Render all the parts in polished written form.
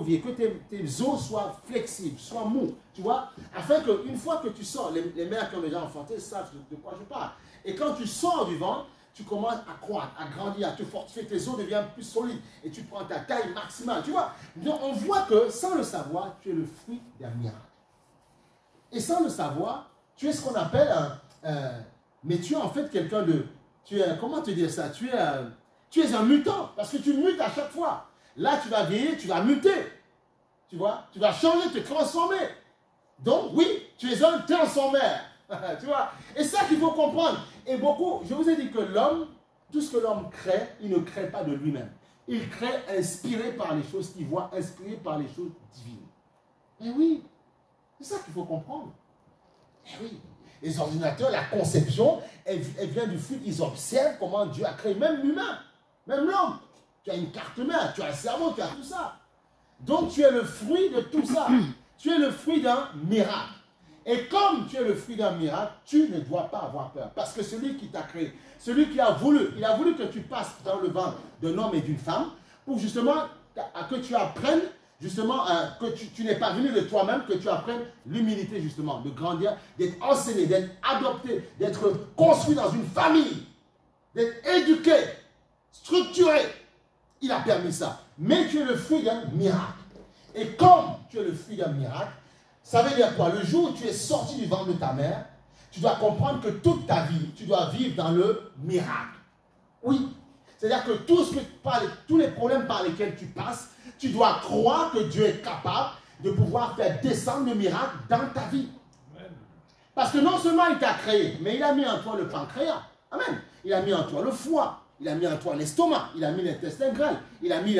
recroquevillé, que tes os soient flexibles, soient mous, tu vois, afin qu'une fois que tu sors, les mères qui ont déjà enfanté savent de quoi je parle. Et quand tu sors du ventre, tu commences à croître, à grandir, à te fortifier, tes os deviennent plus solides et tu prends ta taille maximale, tu vois. Donc on voit que sans le savoir, tu es le fruit d'un miracle. Et sans le savoir, tu es ce qu'on appelle mais tu es en fait quelqu'un de, tu es, comment te dire ça, tu es un mutant, parce que tu mutes à chaque fois. Là, tu vas vieillir, tu vas muter. Tu vois, tu vas changer, te transformer. Donc, oui, tu es un transformeur. Tu vois, et ça qu'il faut comprendre. Et beaucoup, je vous ai dit que l'homme, tout ce que l'homme crée, il ne crée pas de lui-même. Il crée inspiré par les choses qu'il voit, inspiré par les choses divines. Et oui, c'est ça qu'il faut comprendre. Et oui, les ordinateurs, la conception, elle vient du fruit. Ils observent comment Dieu a créé, même l'humain, même l'homme. Tu as une carte mère, tu as un cerveau, tu as tout ça. Donc tu es le fruit de tout ça. Tu es le fruit d'un miracle. Et comme tu es le fruit d'un miracle, tu ne dois pas avoir peur. Parce que celui qui t'a créé, celui qui a voulu, il a voulu que tu passes dans le ventre d'un homme et d'une femme pour justement que tu apprennes, justement, que tu n'es pas venu de toi-même, que tu apprennes l'humilité justement, de grandir, d'être enseigné, d'être adopté, d'être construit dans une famille, d'être éduqué, structuré. Il a permis ça. Mais tu es le fruit d'un miracle. Et comme tu es le fruit d'un miracle, ça veut dire quoi? Le jour où tu es sorti du ventre de ta mère, tu dois comprendre que toute ta vie, tu dois vivre dans le miracle. Oui. C'est-à-dire que tous les problèmes par lesquels tu passes, tu dois croire que Dieu est capable de pouvoir faire descendre le miracle dans ta vie. Parce que non seulement il t'a créé, mais il a mis en toi le pancréas. Amen. Il a mis en toi le foie. Il a mis en toi l'estomac, il a mis l'intestin grêle, il a mis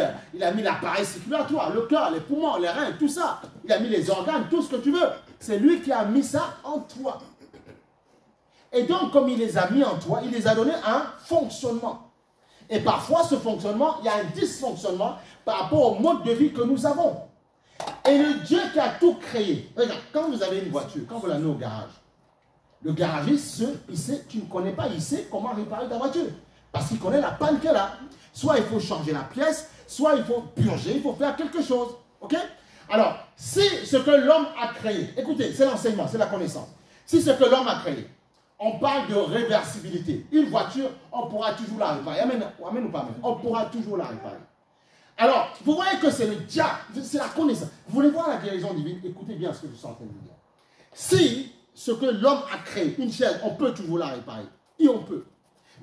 l'appareil circulatoire, le cœur, les poumons, les reins, tout ça. Il a mis les organes, tout ce que tu veux. C'est lui qui a mis ça en toi. Et donc, comme il les a mis en toi, il les a donné un fonctionnement. Et parfois, ce fonctionnement, il y a un dysfonctionnement par rapport au mode de vie que nous avons. Et le Dieu qui a tout créé, regarde, quand vous avez une voiture, quand vous l'amenez au garage, le garagiste, tu ne connais pas, il sait comment réparer ta voiture. Parce qu'il connaît la panne qu'elle a. Soit il faut changer la pièce, soit il faut purger, il faut faire quelque chose. Ok? Alors, si ce que l'homme a créé, écoutez, c'est l'enseignement, c'est la connaissance. Si ce que l'homme a créé, on parle de réversibilité. Une voiture, on pourra toujours la réparer. Amen ou pas amen? On pourra toujours la réparer. Alors, vous voyez que c'est le diable, c'est la connaissance. Vous voulez voir la guérison divine? Écoutez bien ce que je suis en train de vous dire. Si ce que l'homme a créé, une chaise, on peut toujours la réparer. Et on peut.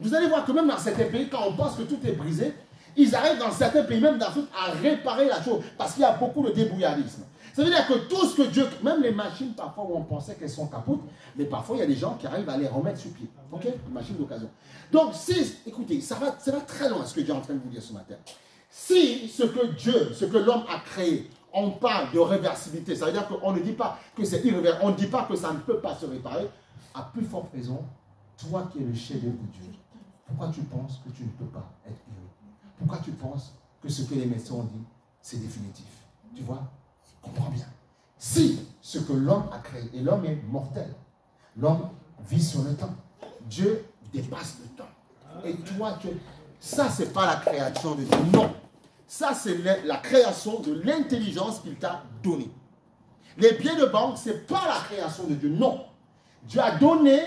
Vous allez voir que même dans certains pays, quand on pense que tout est brisé, ils arrivent dans certains pays, même d'Afrique, à réparer la chose. Parce qu'il y a beaucoup de débrouillardisme. Ça veut dire que tout ce que Dieu... Même les machines, parfois, où on pensait qu'elles sont capotes, mais parfois, il y a des gens qui arrivent à les remettre sur pied. Ok? Une machine d'occasion. Donc, écoutez, ça va très loin ce que Dieu est en train de vous dire ce matin. Si ce que l'homme a créé, on parle de réversibilité, ça veut dire qu'on ne dit pas que c'est irréversible, on ne dit pas que ça ne peut pas se réparer, à plus forte raison, toi qui es le chef-d'œuvre de Dieu, pourquoi tu penses que tu ne peux pas être guéri? Pourquoi tu penses que ce que les médecins ont dit, c'est définitif? Tu vois? Comprends bien. Si ce que l'homme a créé, et l'homme est mortel, l'homme vit sur le temps, Dieu dépasse le temps. Et toi, ça, ce n'est pas la création de Dieu. Non. Ça, c'est la création de l'intelligence qu'il t'a donnée. Les billets de banque, ce n'est pas la création de Dieu. Non. Dieu a donné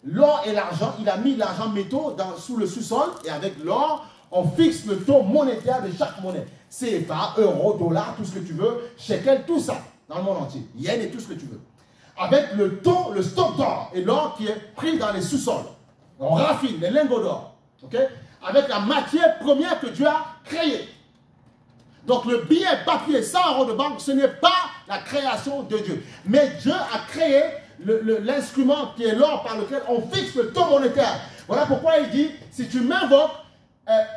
l'or et l'argent. Il a mis l'argent métaux sous le sous-sol. Et avec l'or, on fixe le taux monétaire de chaque monnaie. CFA, euro, dollar, tout ce que tu veux. Shekel, tout ça. Dans le monde entier. Yen et tout ce que tu veux. Avec le taux, le stock d'or et l'or qui est pris dans les sous-sols. On raffine les lingots d'or. Ok? Avec la matière première que Dieu a créée. Donc le billet papier 100 € de banque, ce n'est pas la création de Dieu. Mais Dieu a créé l'instrument qui est l'or par lequel on fixe le taux monétaire. Voilà pourquoi il dit, si tu m'invoques,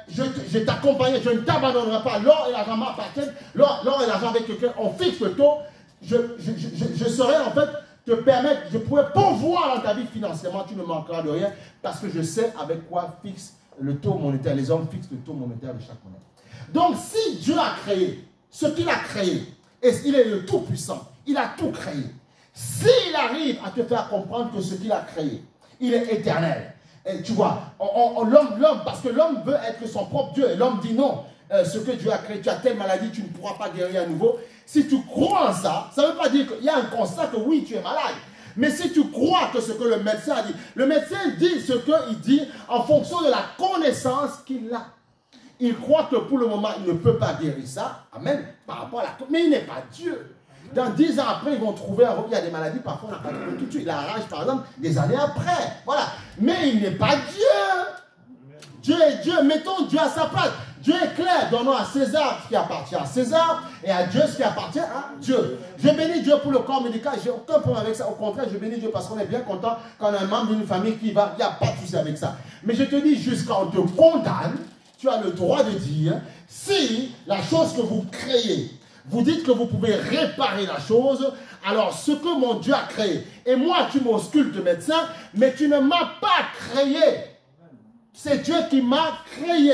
je t'accompagne, je ne t'abandonnerai pas. L'or et l'argent m'appartiennent. L'or et l'argent avec lequel on fixe le taux, je serai en fait te permettre, je pourrais pourvoir dans ta vie financièrement, tu ne manqueras de rien parce que je sais avec quoi fixe le taux monétaire. Les hommes fixent le taux monétaire de chaque monnaie. Donc, si Dieu a créé ce qu'il a créé, et il est le Tout-Puissant, il a tout créé. S'il arrive à te faire comprendre que ce qu'il a créé, il est éternel. Et tu vois, l'homme, parce que l'homme veut être son propre Dieu, et l'homme dit non. ce que Dieu a créé, tu as telle maladie, tu ne pourras pas guérir à nouveau. Si tu crois en ça, ça ne veut pas dire qu'il y a un constat que oui, tu es malade. Mais si tu crois que ce que le médecin a dit, le médecin dit ce qu'il dit en fonction de la connaissance qu'il a. Il croit que pour le moment, il ne peut pas guérir ça. Amen. Par rapport à la... Mais il n'est pas Dieu. Dans 10 ans après, ils vont trouver un il y a des maladies, parfois on n'a pas de tout de suite. La rage, par exemple, des années après. Voilà. Mais il n'est pas Dieu. Dieu est Dieu. Mettons Dieu à sa place. Dieu est clair. Donnons à César ce qui appartient à César et à Dieu ce qui appartient à Dieu. Je bénis Dieu pour le corps médical. Je n'ai aucun problème avec ça. Au contraire, je bénis Dieu parce qu'on est bien content quand on a un membre d'une famille qui va. Il n'y a pas de souci avec ça. Mais je te dis, jusqu'à on te condamne, tu as le droit de dire, si la chose que vous créez, vous dites que vous pouvez réparer la chose, alors ce que mon Dieu a créé, et moi tu m'auscultes médecin, mais tu ne m'as pas créé. C'est Dieu qui m'a créé.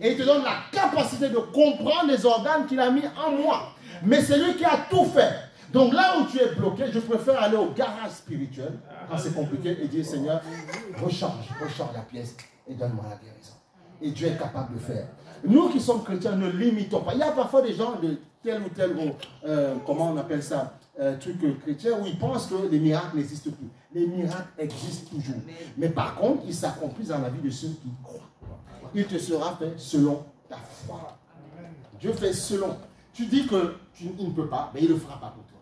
Et il te donne la capacité de comprendre les organes qu'il a mis en moi. Mais c'est lui qui a tout fait. Donc là où tu es bloqué, je préfère aller au garage spirituel, quand c'est compliqué, et dire, Seigneur, rechange la pièce et donne-moi la guérison. Et Dieu est capable de faire. Nous qui sommes chrétiens, ne limitons pas. Il y a parfois des gens de tel ou tel, comment on appelle ça, truc chrétien, où ils pensent que les miracles n'existent plus. Les miracles existent toujours. Mais par contre, ils s'accomplissent dans la vie de ceux qui croient. Il te sera fait selon ta foi. Dieu fait selon. Tu dis qu'il ne peut pas, mais il ne le fera pas pour toi.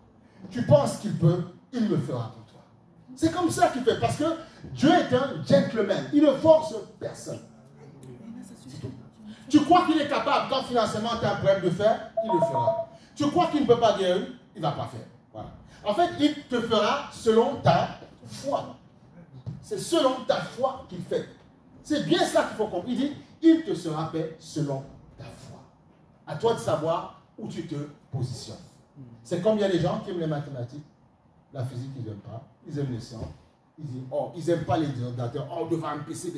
Tu penses qu'il peut, il le fera pour toi. C'est comme ça qu'il fait, parce que Dieu est un gentleman. Il ne force personne. Tu crois qu'il est capable, quand financièrement tu as un problème de faire, il le fera. Tu crois qu'il ne peut pas guérir, il ne va pas faire. Voilà. En fait, il te fera selon ta foi. C'est selon ta foi qu'il fait. C'est bien ça qu'il faut comprendre. Il dit, il te sera fait selon ta foi. À toi de savoir où tu te positionnes. C'est comme il y a des gens qui aiment les mathématiques, la physique, ils n'aiment pas. Ils aiment les sciences. Ils disent, oh, ils n'aiment pas les ordinateurs. Oh, devant un PC.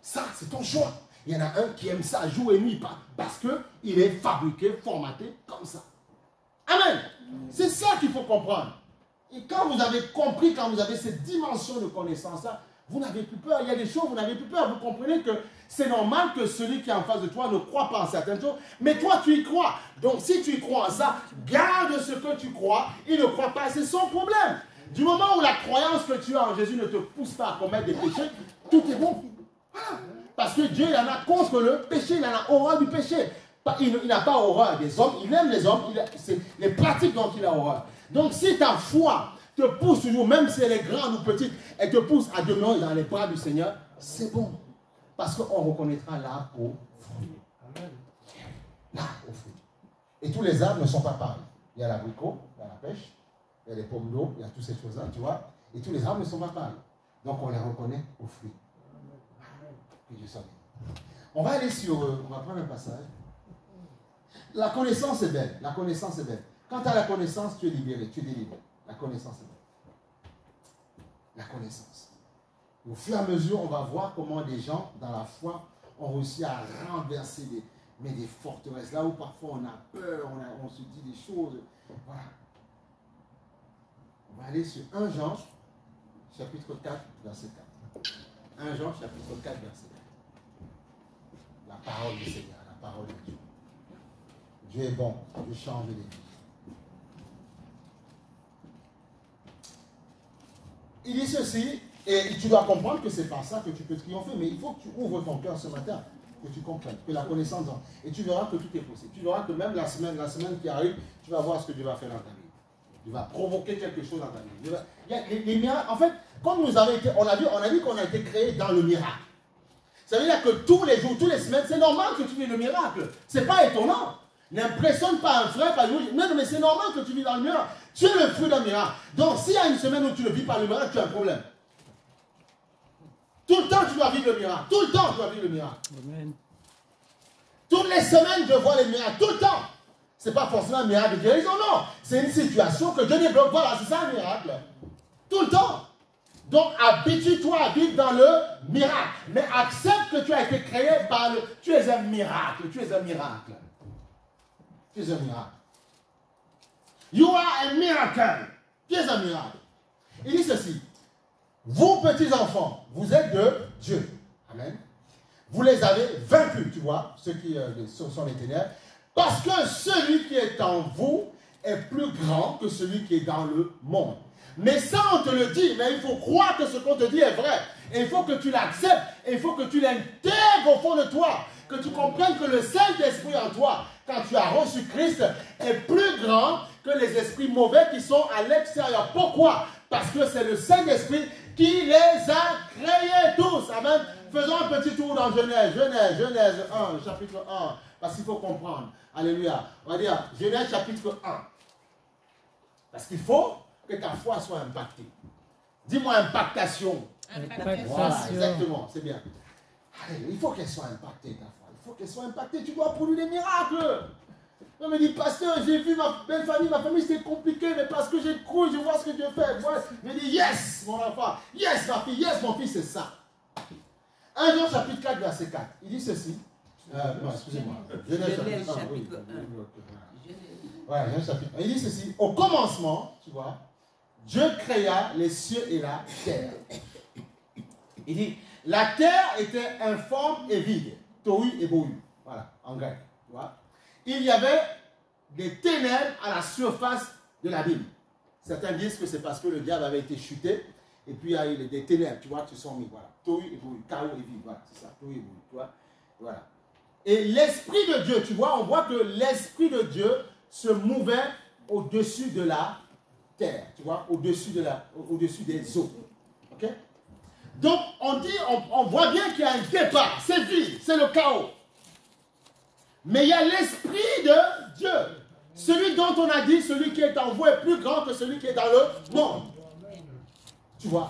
Ça, c'est ton choix. Il y en a un qui aime ça jour et nuit, parce qu'il est fabriqué, formaté comme ça. Amen. C'est ça qu'il faut comprendre. Et quand vous avez compris, quand vous avez cette dimension de connaissance-là, vous n'avez plus peur. Il y a des choses, vous n'avez plus peur. Vous comprenez que c'est normal que celui qui est en face de toi ne croit pas en certaines choses, mais toi, tu y crois. Donc, si tu y crois en ça, garde ce que tu crois. Il ne croit pas, c'est son problème. Du moment où la croyance que tu as en Jésus ne te pousse pas à commettre des péchés, tout est bon. Voilà. Parce que Dieu, il en a contre le péché, il en a horreur du péché. Il n'a pas horreur des hommes, il aime les hommes, c'est les pratiques dont il a horreur. Donc si ta foi te pousse toujours, même si elle est grande ou petite, elle te pousse à demeurer dans les bras du Seigneur, c'est bon. Parce qu'on reconnaîtra l'arbre au fruit. L'arbre au fruit. Et tous les arbres ne sont pas pareils. Il y a l'abricot, il y a la pêche, il y a les pommes d'eau, il y a toutes ces choses-là, tu vois. Et tous les arbres ne sont pas pareils. Donc on les reconnaît au fruit. Que Dieu soit béni. On va aller sur, on va prendre un passage. La connaissance est belle. La connaissance est belle. Quand tu as la connaissance, tu es libéré, tu es délivré. La connaissance est belle. La connaissance. Au fur et à mesure, on va voir comment des gens, dans la foi, ont réussi à renverser des forteresses. Là où parfois on a peur, on se dit des choses. Voilà. On va aller sur 1 Jean, chapitre 4, verset 4. 1 Jean, chapitre 4, verset 4. La parole du Seigneur, la parole de Dieu. Dieu est bon, Dieu change les vies. Il dit ceci, et tu dois comprendre que c'est par ça que tu peux triompher, mais il faut que tu ouvres ton cœur ce matin, que tu comprennes, que la connaissance, et tu verras que tout est possible. Tu verras que même la semaine qui arrive, tu vas voir ce que Dieu va faire dans ta vie. Dieu va provoquer quelque chose dans ta vie. Il y a les miracles, en fait, comme nous avons été, on a dit qu'on a été créé dans le miracle. Ça veut dire que tous les jours, toutes les semaines, c'est normal que tu vis le miracle. C'est pas étonnant. N'impressionne pas un frère, pas une... Non, mais c'est normal que tu vis dans le miracle. Tu es le fruit d'un miracle. Donc, s'il y a une semaine où tu ne vis pas le miracle, tu as un problème. Tout le temps, tu dois vivre le miracle. Tout le temps, tu dois vivre le miracle. Amen. Toutes les semaines, je vois les miracles. Tout le temps. Ce n'est pas forcément un miracle de guérison, non. C'est une situation que Dieu débloque. Voilà, c'est ça un miracle. Tout le temps. Donc, habitue-toi à vivre dans le miracle. Mais accepte que tu as été créé par le... Tu es un miracle. Tu es un miracle. Tu es un miracle. You are a miracle. Tu es un miracle. Il dit ceci. Vous, petits enfants, vous êtes de Dieu. Amen. vous les avez vaincus, tu vois, ceux qui sont les ténèbres, parce que celui qui est en vous est plus grand que celui qui est dans le monde. Mais ça, on te le dit, mais il faut croire que ce qu'on te dit est vrai. Et il faut que tu l'acceptes, et il faut que tu l'intègres au fond de toi, que tu comprennes que le Saint-Esprit en toi, quand tu as reçu Christ, est plus grand que les esprits mauvais qui sont à l'extérieur. Pourquoi? Parce que c'est le Saint-Esprit qui les a créés tous. Amen. Faisons un petit tour dans Genèse 1, chapitre 1, parce qu'il faut comprendre. Alléluia. On va dire Genèse chapitre 1. Parce qu'il faut que ta foi soit impactée. Dis-moi impactation. Voilà, exactement, c'est bien. Allez, il faut qu'elle soit impactée, ta foi. Il faut qu'elle soit impactée. Tu dois produire des miracles. On me dit, pasteur, j'ai vu ma belle famille, ma famille c'était compliqué, mais parce que j'ai cru, je vois ce que Dieu fait. Voilà. Je me dis, yes, mon enfant, yes, ma fille, yes, mon fils, c'est ça. 1 Jean chapitre 4, verset 4. Il dit ceci. Non, excusez-moi. Genèse chapitre 1. Oui. Voilà, Genèse chapitre 1. Il dit ceci. Au commencement, tu vois, Dieu créa les cieux et la terre. Il dit, la terre était informe et vide. Tohu et bohu. Voilà, en grec. Tu vois. Il y avait des ténèbres à la surface de l'abîme. Certains disent que c'est parce que le diable avait été chuté. Et puis il y a eu des ténèbres, tu vois, qui se sont mis. Voilà. Tohu et bohu. Chaos et vide. Voilà, c'est ça. Tohu et bohu. Tu vois. Voilà. Et l'Esprit de Dieu, tu vois, on voit que l'Esprit de Dieu se mouvait au-dessus de la terre. Tu vois, au-dessus des eaux. Ok? Donc, on voit bien qu'il y a un départ, c'est vide, c'est le chaos. Mais il y a l'Esprit de Dieu. Celui dont on a dit, celui qui est en vous est plus grand que celui qui est dans le monde. Tu vois.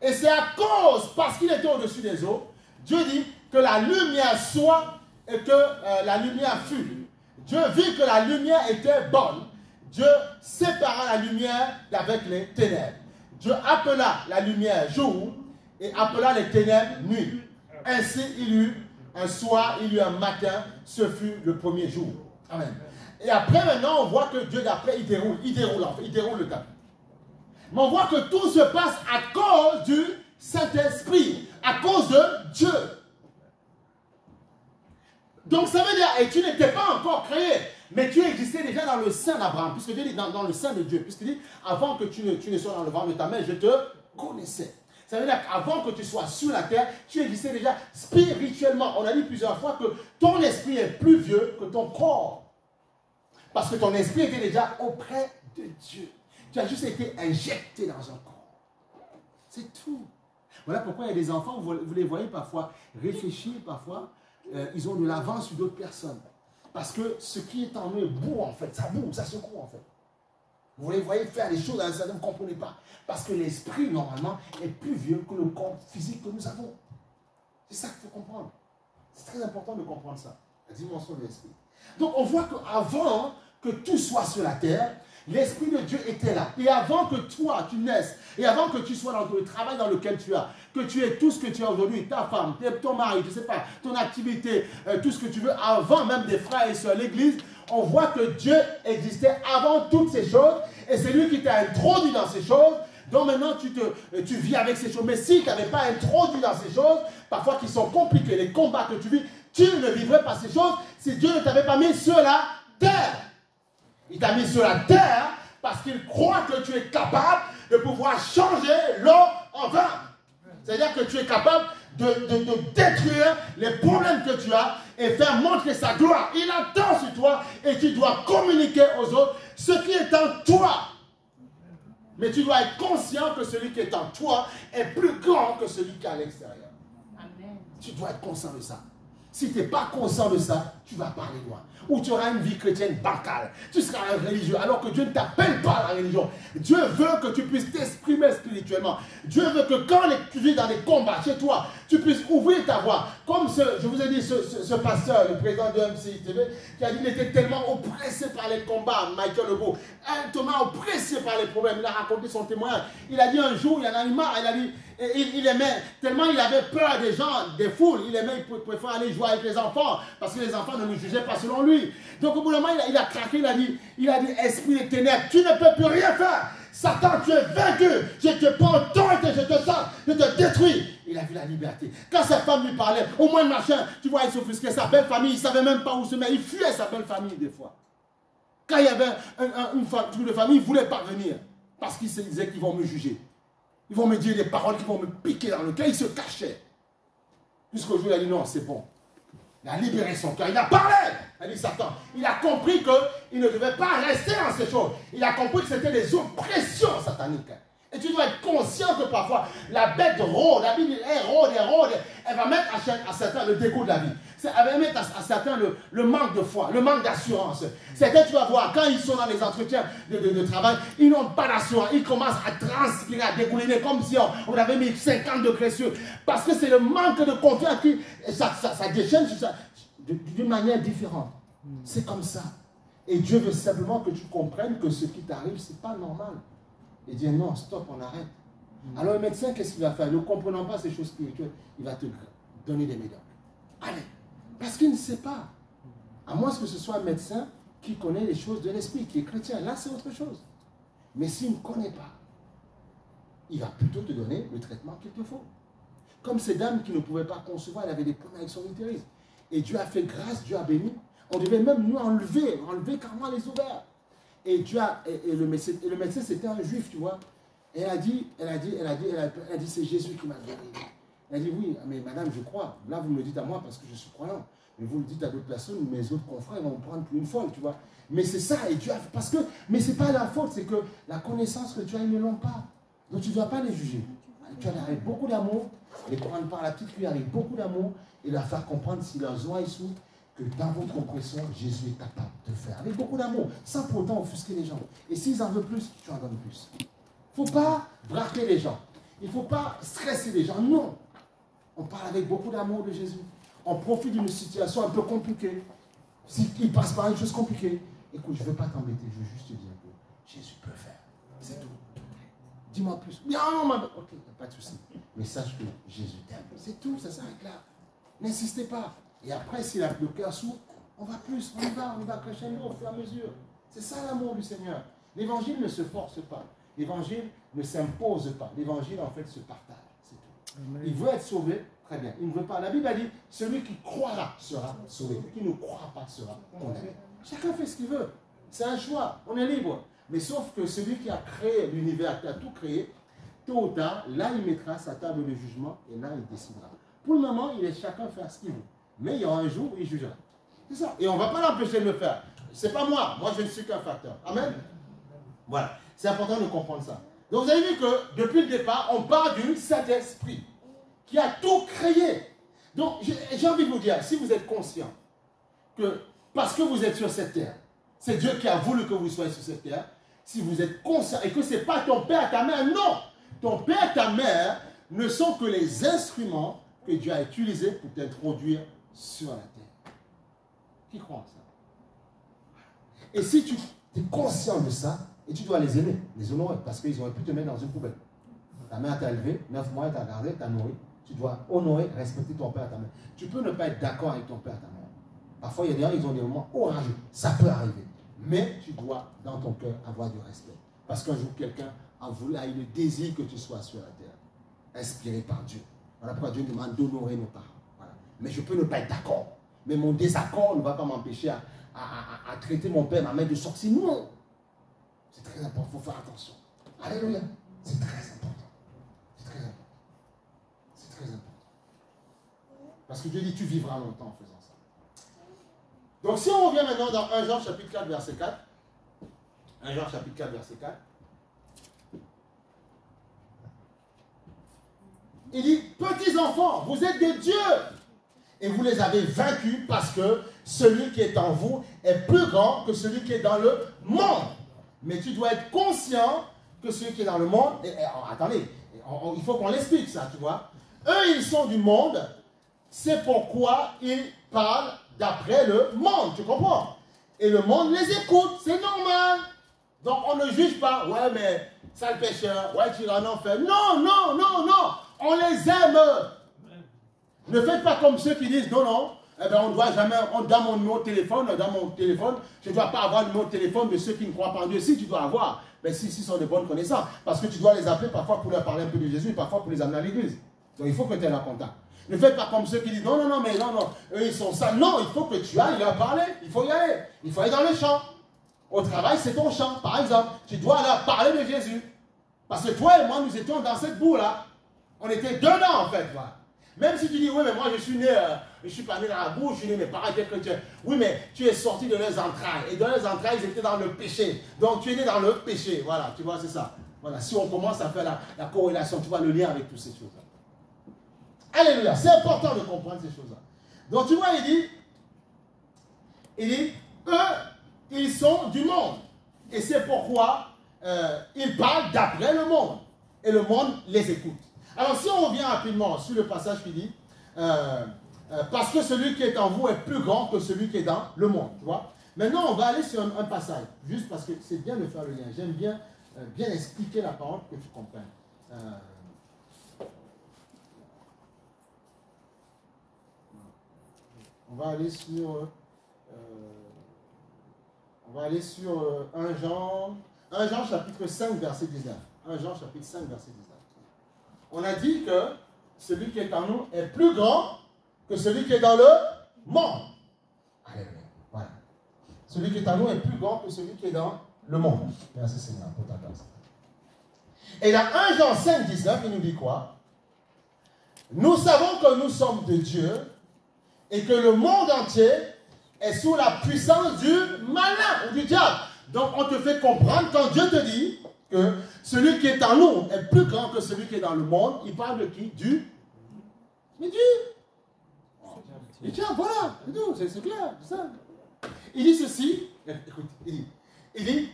Et c'est à cause, parce qu'il était au-dessus des eaux, Dieu dit que la lumière soit et que la lumière fut. Dieu vit que la lumière était bonne. Dieu sépara la lumière d'avec les ténèbres. Dieu appela la lumière jour et appela les ténèbres nuit. Ainsi, il y eut un soir, il y eut un matin, ce fut le premier jour. Amen. Et après, maintenant, on voit que Dieu d'après, il déroule le tapis. Mais on voit que tout se passe à cause du Saint-Esprit, à cause de Dieu. Donc ça veut dire, et tu n'étais pas encore créé, mais tu existais déjà dans le sein d'Abraham, puisque Dieu dit dans le sein de Dieu, puisqu'il dit, avant que tu ne sois dans le ventre de ta mère, je te connaissais. Ça veut dire qu'avant que tu sois sur la terre, tu existais déjà spirituellement. On a dit plusieurs fois que ton esprit est plus vieux que ton corps. Parce que ton esprit était déjà auprès de Dieu. Tu as juste été injecté dans un corps. C'est tout. Voilà pourquoi il y a des enfants, vous les voyez parfois réfléchir, parfois, ils ont de l'avance sur d'autres personnes. Parce que ce qui est en eux boue en fait, ça boue, ça secoue en fait. Vous les voyez faire des choses dans un certain, vous ne comprenez pas. Parce que l'esprit, normalement, est plus vieux que le corps physique que nous avons. C'est ça qu'il faut comprendre. C'est très important de comprendre ça, la dimension de l'esprit. Donc on voit qu'avant que tout soit sur la terre, l'Esprit de Dieu était là. Et avant que toi, tu naisses, et avant que tu sois dans le travail dans lequel tu as, que tu aies tout ce que tu as aujourd'hui, ta femme, ton mari, je ne sais pas, ton activité, tout ce que tu veux, avant même des frères et sœurs, l'église, on voit que Dieu existait avant toutes ces choses, et c'est lui qui t'a introduit dans ces choses. Donc maintenant, tu vis avec ces choses. Mais si tu n'avais pas introduit dans ces choses, parfois qui sont compliquées, les combats que tu vis, tu ne vivrais pas ces choses si Dieu ne t'avait pas mis sur la terre. Il t'a mis sur la terre parce qu'il croit que tu es capable de pouvoir changer l'eau en vin. C'est-à-dire que tu es capable de détruire les problèmes que tu as et faire montrer sa gloire. Il attend sur toi et tu dois communiquer aux autres ce qui est en toi. Mais tu dois être conscient que celui qui est en toi est plus grand que celui qui est à l'extérieur. Tu dois être conscient de ça. Si tu n'es pas conscient de ça, tu vas parler loin. Ou tu auras une vie chrétienne bancale. Tu seras un religieux alors que Dieu ne t'appelle pas à la religion. Dieu veut que tu puisses t'exprimer spirituellement. Dieu veut que quand tu vis dans des combats chez toi, tu puisses ouvrir ta voix. Comme je vous ai dit, ce pasteur, le président de MCI TV, qui a dit qu'il était tellement oppressé par les combats, Michael Legault, tellement oppressé par les problèmes. Il a raconté son témoignage. Il a dit un jour, il en a eu marre, il a dit, il aimait, tellement il avait peur des gens, des foules, il préférait aller jouer avec les enfants, parce que les enfants ne nous jugeaient pas selon lui. Donc au bout d'un moment, il a craqué, il a dit, esprit des ténèbres, tu ne peux plus rien faire. Satan, tu es vaincu. Je te prends autorité, je te sens, je te détruis. il a vu la liberté. Quand sa femme lui parlait, au moins machin, tu vois, il s'offusquait sa belle famille, il ne savait même pas où se mettre, il fuyait sa belle famille des fois. Quand il y avait une famille, il ne voulait pas venir. Parce qu'il se disait qu'ils vont me juger. Ils vont me dire des paroles qui vont me piquer dans le cœur. Il se cachait. Jusqu'au jour où il a dit non, c'est bon. Il a libéré son cœur. Il a parlé. Il a dit Satan. Il a compris qu'il ne devait pas rester dans ces choses. Il a compris que c'était des oppressions sataniques. Et tu dois être conscient que parfois, la bête rôde, la Bible, elle rôde. Elle va mettre à certains le dégoût de la vie. Elle va mettre à certains le manque de foi, le manque d'assurance. Certains, tu vas voir, quand ils sont dans les entretiens de travail, ils n'ont pas d'assurance. Ils commencent à transpirer, à dégouliner, comme si on avait mis 50 degrés sur. Parce que c'est le manque de confiance qui ça déchaîne d'une manière différente. C'est comme ça. Et Dieu veut simplement que tu comprennes que ce qui t'arrive, ce n'est pas normal. Et dire non, stop, on arrête. Alors le médecin, qu'est-ce qu'il va faire? Ne comprenant pas ces choses spirituelles, il va te donner des médocs. Allez, parce qu'il ne sait pas. À moins que ce soit un médecin qui connaît les choses de l'esprit, qui est chrétien. Là, c'est autre chose. Mais s'il ne connaît pas, il va plutôt te donner le traitement qu'il te faut. Comme ces dames qui ne pouvaient pas concevoir, elle avait des problèmes avec son utérus. Et Dieu a fait grâce, Dieu a béni. On devait même nous enlever carrément les ovaires. Et le médecin, c'était un juif, tu vois. Et elle a dit, c'est Jésus qui m'a guéri. Elle a dit, oui, mais madame, je crois. Là, vous me le dites à moi parce que je suis croyant. Mais vous le dites à d'autres personnes, mes autres confrères vont me prendre pour une folle, tu vois. Mais c'est ça, et Dieu a fait, mais c'est pas la faute, c'est que la connaissance que tu as, ils ne l'ont pas. Donc tu ne dois pas les juger. Tu as avec beaucoup d'amour, les prendre par la petite cuillère avec beaucoup d'amour, et leur faire comprendre si leurs oreilles s'ouvrent, que dans votre oppression, Jésus est capable de faire. Avec beaucoup d'amour, sans pour autant offusquer les gens. Et s'ils en veulent plus, tu en donnes plus. Il ne faut pas braquer les gens. Il ne faut pas stresser les gens. Non. On parle avec beaucoup d'amour de Jésus. On profite d'une situation un peu compliquée. S'il passe par une chose compliquée, écoute, je ne veux pas t'embêter, je veux juste te dire que Jésus peut faire. C'est tout. Dis-moi plus. Non, ok, il n'y a pas de souci. Mais sache que Jésus t'aime. C'est tout, ça s'arrête là. N'insistez pas. Et après, si le cœur s'ouvre, on va plus, on va crescendo au fur et à mesure. C'est ça l'amour du Seigneur. L'évangile ne se force pas. L'évangile ne s'impose pas. L'évangile, en fait, se partage. C'est tout. Amen. Il veut être sauvé, très bien. Il ne veut pas. La Bible a dit, celui qui croira sera sauvé. Qui ne croira pas sera condamné. Chacun fait ce qu'il veut. C'est un choix. On est libre. Mais sauf que celui qui a créé l'univers, qui a tout créé, tôt ou tard, là, il mettra sa table de jugement et là, il décidera. Pour le moment, il laisse chacun faire ce qu'il veut. Mais il y aura un jour où il jugera. C'est ça. Et on ne va pas l'empêcher de le faire. Ce n'est pas moi. Moi, je ne suis qu'un facteur. Amen. Voilà. C'est important de comprendre ça. Donc, vous avez vu que depuis le départ, on part du Saint-Esprit qui a tout créé. Donc, j'ai envie de vous dire, si vous êtes conscient que parce que vous êtes sur cette terre, c'est Dieu qui a voulu que vous soyez sur cette terre, si vous êtes conscient et que ce n'est pas ton père, ta mère, non. Ton père, ta mère ne sont que les instruments que Dieu a utilisés pour t'introduire sur la terre. Qui croit en ça? Et si tu es conscient de ça, et tu dois les aimer, les honorer, parce qu'ils auraient pu te mettre dans une poubelle. Ta mère t'a élevé, 9 mois, elle t'a gardé, t'a nourri. Tu dois honorer, respecter ton père et ta mère. Tu peux ne pas être d'accord avec ton père et ta mère. Parfois, il y a des gens, ils ont des moments orageux. Ça peut arriver. Mais tu dois, dans ton cœur, avoir du respect. Parce qu'un jour, quelqu'un a eu le désir que tu sois sur la terre. Inspiré par Dieu. Voilà pourquoi Dieu demande d'honorer nos parents. Voilà. Mais je peux ne pas être d'accord. Mais mon désaccord ne va pas m'empêcher à traiter mon père, ma mère de sorcier. Non. C'est très important. Il faut faire attention. Alléluia. C'est très important. C'est très important. C'est très important. Parce que Dieu dit, tu vivras longtemps en faisant ça. Donc si on revient maintenant dans 1 Jean chapitre 4 verset 4. 1 Jean chapitre 4 verset 4. Il dit, petits enfants, vous êtes des dieux. Et vous les avez vaincus parce que celui qui est en vous est plus grand que celui qui est dans le monde. Mais tu dois être conscient que celui qui est dans le monde... attendez, il faut qu'on l'explique ça, tu vois. Eux, ils sont du monde. C'est pourquoi ils parlent d'après le monde, tu comprends? Et le monde les écoute, c'est normal. Donc on ne juge pas. Ouais, mais sale pécheur, ouais, tu iras en enfer. Non, non, non, non. On les aime. Ne faites pas comme ceux qui disent non, non. Eh bien, on ne doit jamais, dans mon numéro de téléphone, je ne dois pas avoir le numéro de téléphone de ceux qui ne croient pas en Dieu. Si, tu dois avoir. Mais si sont de bonnes connaissances. Parce que tu dois les appeler parfois pour leur parler un peu de Jésus et parfois pour les amener à l'église. Donc il faut que tu aies la contact. Ne faites pas comme ceux qui disent non, non, non, mais non, non, eux ils sont ça. Non, il faut que tu ailles leur parler. Il faut y aller. Il faut aller dans le champ. Au travail, c'est ton champ, par exemple. Tu dois leur parler de Jésus. Parce que toi et moi, nous étions dans cette boue-là. On était dedans, en fait. Voilà. Même si tu dis, oui, mais moi, je suis né, je ne suis pas né dans la boue, je suis né, mes parents étaient chrétiens. Oui, mais tu es sorti de leurs entrailles. Et dans leurs entrailles, ils étaient dans le péché. Donc, tu es né dans le péché. Voilà, tu vois, c'est ça. Voilà, si on commence à faire la corrélation, tu vois le lien avec toutes ces choses-là. Alléluia, c'est important de comprendre ces choses-là. Donc, tu vois, il dit, eux, ils sont du monde. Et c'est pourquoi ils parlent d'après le monde. Et le monde les écoute. Alors, si on revient rapidement sur le passage qui dit, parce que celui qui est en vous est plus grand que celui qui est dans le monde. Tu vois? Maintenant, on va aller sur un passage, juste parce que c'est bien de faire le lien. J'aime bien, bien expliquer la parole pour que tu comprennes. On va aller sur 1 Jean chapitre 5 verset 19. 1 Jean chapitre 5 verset 19. On a dit que celui qui est en nous est plus grand que celui qui est dans le monde. Alléluia. Voilà. Celui qui est en nous est plus grand que celui qui est dans le monde. Merci Seigneur pour ta grâce. Et dans 1 Jean 5 19, il nous dit quoi? Nous savons que nous sommes de Dieu et que le monde entier est sous la puissance du malin ou du diable. Donc on te fait comprendre quand Dieu te dit que celui qui est en nous est plus grand que celui qui est dans le monde. Il parle de qui? Mais Dieu. Et tiens, voilà, c'est clair, c'est ça. Il dit ceci, écoute, il dit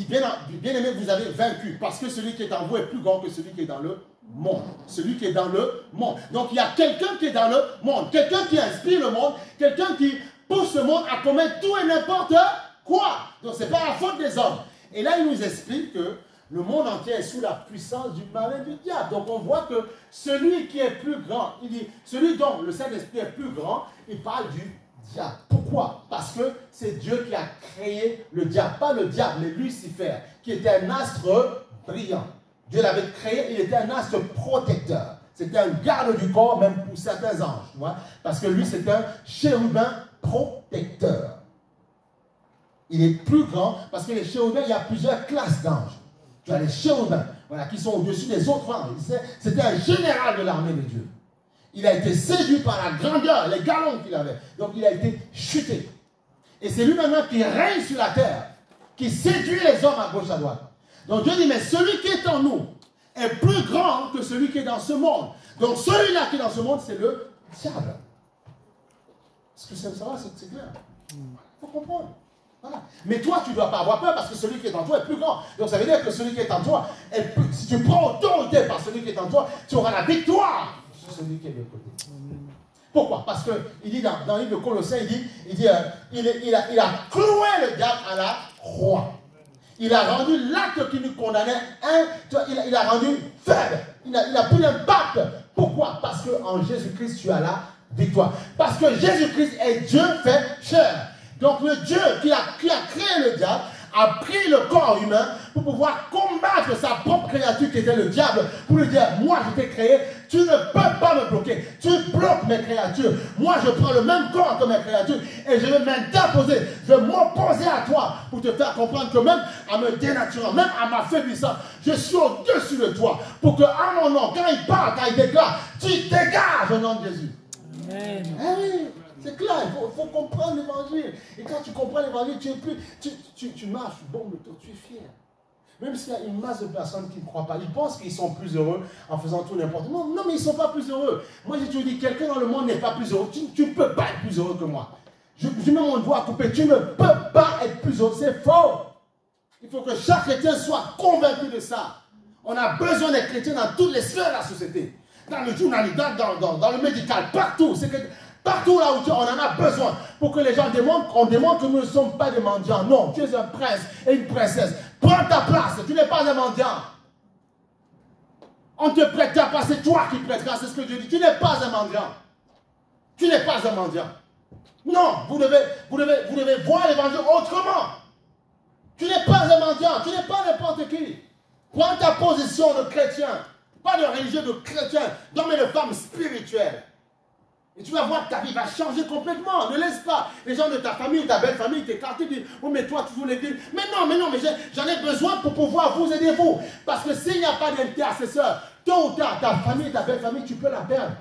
bien aimé, vous avez vaincu, parce que celui qui est en vous est plus grand que celui qui est dans le monde. Celui qui est dans le monde. Donc il y a quelqu'un qui est dans le monde, quelqu'un qui inspire le monde, quelqu'un qui pousse le monde à commettre tout et n'importe quoi. Donc ce n'est pas la faute des hommes. Et là, il nous explique que le monde entier est sous la puissance du malin du diable. Donc on voit que celui qui est plus grand, il dit, celui dont le Saint-Esprit est plus grand, il parle du diable. Pourquoi? Parce que c'est Dieu qui a créé le diable. Pas le diable, mais Lucifer, qui était un astre brillant. Dieu l'avait créé, il était un astre protecteur. C'était un garde du corps, même pour certains anges. Tu vois? Parce que lui, c'est un chérubin protecteur. Il est plus grand, parce que les chérubins, il y a plusieurs classes d'anges. Tu as les chérubins, voilà, qui sont au-dessus des autres anges. C'était un général de l'armée de Dieu. Il a été séduit par la grandeur, les galons qu'il avait. Donc il a été chuté. Et c'est lui maintenant qui règne sur la terre, qui séduit les hommes à gauche à droite. Donc Dieu dit, mais celui qui est en nous est plus grand que celui qui est dans ce monde. Donc celui-là qui est dans ce monde, c'est le diable. Est-ce que ça va, c'est clair? Il faut comprendre. Voilà. Mais toi, tu ne dois pas avoir peur parce que celui qui est en toi est plus grand. Donc ça veut dire que celui qui est en toi est plus... Si tu prends autorité par celui qui est en toi, tu auras la victoire sur celui qui est de l'autre côté. Pourquoi? Parce qu'il dit dans le livre de Colossiens, il a cloué le diable à la croix. Il a rendu l'acte qui nous condamnait, il a rendu faible. Il n'a plus d'impact. Pourquoi? Parce qu'en Jésus-Christ, tu as la victoire. Parce que Jésus-Christ est Dieu fait chair. Donc le Dieu qui a créé le diable a pris le corps humain pour pouvoir combattre sa propre créature qui était le diable, pour lui dire, moi je t'ai créé, tu ne peux pas me bloquer, tu bloques mes créatures, moi je prends le même corps que mes créatures et je vais m'interposer, je vais m'opposer à toi pour te faire comprendre que même en me dénaturant, même en m'affaiblissant, je suis au-dessus de toi, pour que à mon nom, quand il parle, quand il déclare, tu dégages au nom de Jésus. Amen. Eh oui. C'est clair, il faut comprendre l'évangile. Et quand tu comprends l'évangile, tu marches, bon, tu es fier. Même s'il y a une masse de personnes qui ne croient pas, ils pensent qu'ils sont plus heureux en faisant tout n'importe quoi. Non, mais ils ne sont pas plus heureux. Moi, j'ai toujours dit, quelqu'un dans le monde n'est pas plus heureux. Tu ne peux pas être plus heureux que moi. Je mets mon doigt à couper. Tu ne peux pas être plus heureux. C'est faux. Il faut que chaque chrétien soit convaincu de ça. On a besoin des chrétiens dans toutes les sphères de la société. Dans le journalisme, dans le médical, partout. C'est que... Partout là où on en a besoin pour que les gens démontrent que nous ne sommes pas des mendiants. Non, tu es un prince et une princesse. Prends ta place, tu n'es pas un mendiant. On te prêtera pas, c'est toi qui prêteras, c'est ce que Dieu dit. Tu n'es pas un mendiant. Tu n'es pas un mendiant. Non, vous devez voir l'évangile autrement. Tu n'es pas un mendiant, tu n'es pas n'importe qui. Prends ta position de chrétien. Pas de religieux, de chrétiens, d'hommes et de femmes spirituels. Et tu vas voir que ta vie va changer complètement. Ne laisse pas les gens de ta famille ou ta belle famille t'écarter. Dire, oh mais toi tu veux l'église. Mais non, mais j'en ai besoin pour pouvoir vous aider vous. Parce que s'il n'y a pas d'intercesseur, tôt ou tard, ta famille, ta belle famille, tu peux la perdre.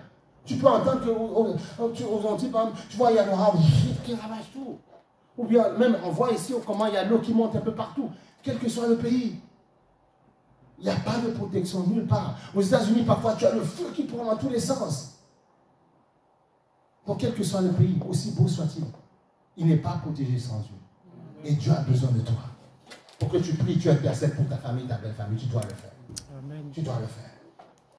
Tu peux entendre aux Antilles, tu vois, il y a le ravage qui ravage tout. Ou bien même on voit ici comment il y a l'eau qui monte un peu partout. Quel que soit le pays. Il n'y a pas de protection nulle part. Aux États-Unis, parfois, tu as le feu qui prend dans tous les sens. Donc, quel que soit le pays, aussi beau soit-il, il n'est pas protégé sans Dieu. Et Dieu a besoin de toi. Pour que tu pries, tu intercèdes pour ta famille, ta belle famille, tu dois le faire. Amen. Tu dois le faire.